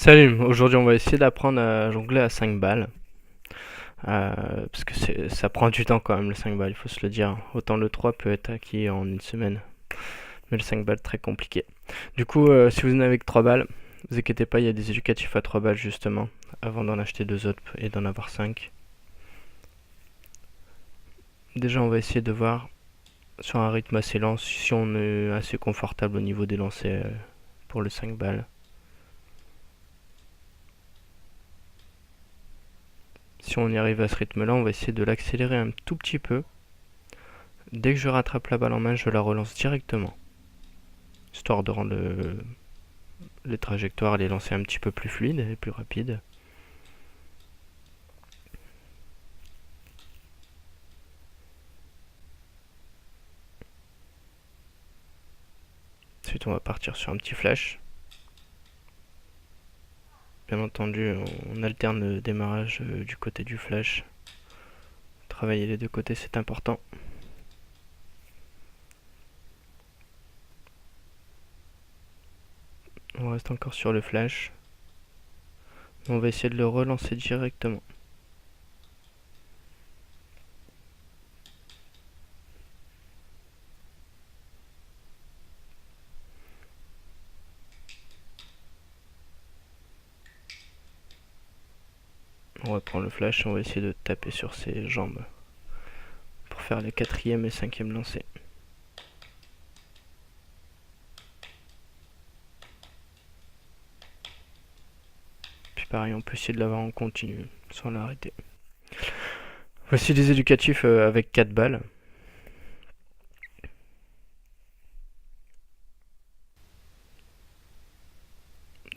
Salut, aujourd'hui on va essayer d'apprendre à jongler à 5 balles. Parce que ça prend du temps quand même le 5 balles, il faut se le dire. Autant le 3 peut être acquis en une semaine, mais le 5 balles très compliqué. Du coup, si vous en avez que 3 balles, vous inquiétez pas, il y a des éducatifs à 3 balles justement, avant d'en acheter deux autres et d'en avoir 5. Déjà on va essayer de voir sur un rythme assez lent si on est assez confortable au niveau des lancers pour le 5 balles. Si on y arrive à ce rythme-là, on va essayer de l'accélérer un tout petit peu. Dès que je rattrape la balle en main, je la relance directement, histoire de rendre les trajectoires, les lancers un petit peu plus fluides et plus rapides. Ensuite, on va partir sur un petit flash. Bien entendu, on alterne le démarrage du côté du flash. Travailler les deux côtés, c'est important. On reste encore sur le flash. On va essayer de le relancer directement. On reprend le flash, on va essayer de taper sur ses jambes pour faire les quatrième et cinquième lancers. Puis pareil, on peut essayer de l'avoir en continu sans l'arrêter. Voici des éducatifs avec 4 balles.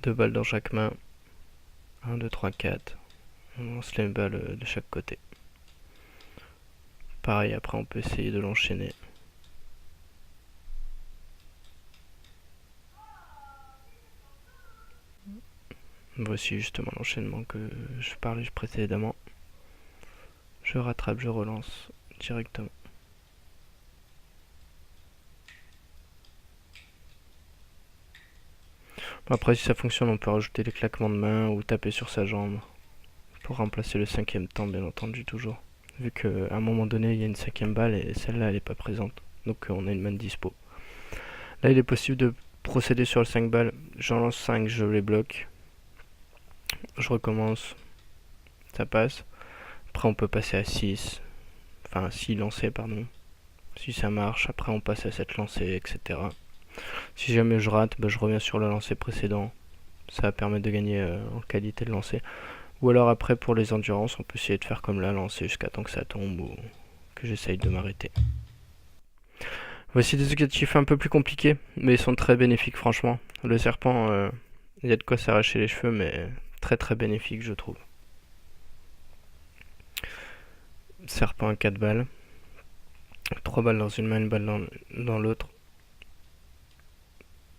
Deux balles dans chaque main. 1, 2, 3, 4. On lance les balles de chaque côté. Pareil, après on peut essayer de l'enchaîner. Voici justement l'enchaînement que je parlais précédemment. Je rattrape, je relance directement. Bon, après, si ça fonctionne, on peut rajouter les claquements de main ou taper sur sa jambe pour remplacer le cinquième temps, bien entendu, toujours. Vu qu'à un moment donné, il y a une cinquième balle et celle-là, elle n'est pas présente. Donc on a une main de dispo. Là, il est possible de procéder sur le 5 balles. J'en lance 5, je les bloque. Je recommence. Ça passe. Après, on peut passer à 6. Enfin, 6 lancers, pardon. Si ça marche, après on passe à 7 lancers, etc. Si jamais je rate, je reviens sur le lancer précédent. Ça va permettre de gagner en qualité de lancer. Ou alors après, pour les endurances, on peut essayer de faire comme là, lancer jusqu'à temps que ça tombe ou que j'essaye de m'arrêter. Voici des objectifs un peu plus compliqués, mais ils sont très bénéfiques franchement. Le serpent, il y a de quoi s'arracher les cheveux, mais très très bénéfique je trouve. Serpent à 4 balles. 3 balles dans une main, une balle dans l'autre.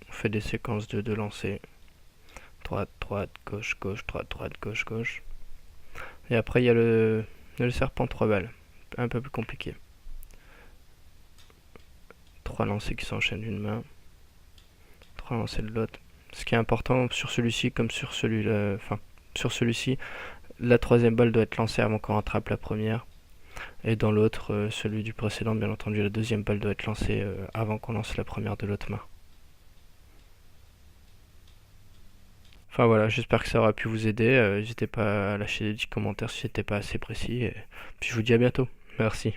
On fait des séquences de 2 lancers. Droite, droite, gauche, gauche, droite, droite, gauche, gauche. Et après il y a le serpent 3 balles. Un peu plus compliqué. 3 lancers qui s'enchaînent d'une main. 3 lancers de l'autre. Ce qui est important sur celui-ci comme sur celui-là, enfin sur celui-ci, la troisième balle doit être lancée avant qu'on rattrape la première. Et dans l'autre, celui du précédent, bien entendu, la deuxième balle doit être lancée avant qu'on lance la première de l'autre main. Enfin voilà, j'espère que ça aura pu vous aider. N'hésitez pas à lâcher des petits commentaires si c'était pas assez précis. Et puis je vous dis à bientôt. Merci.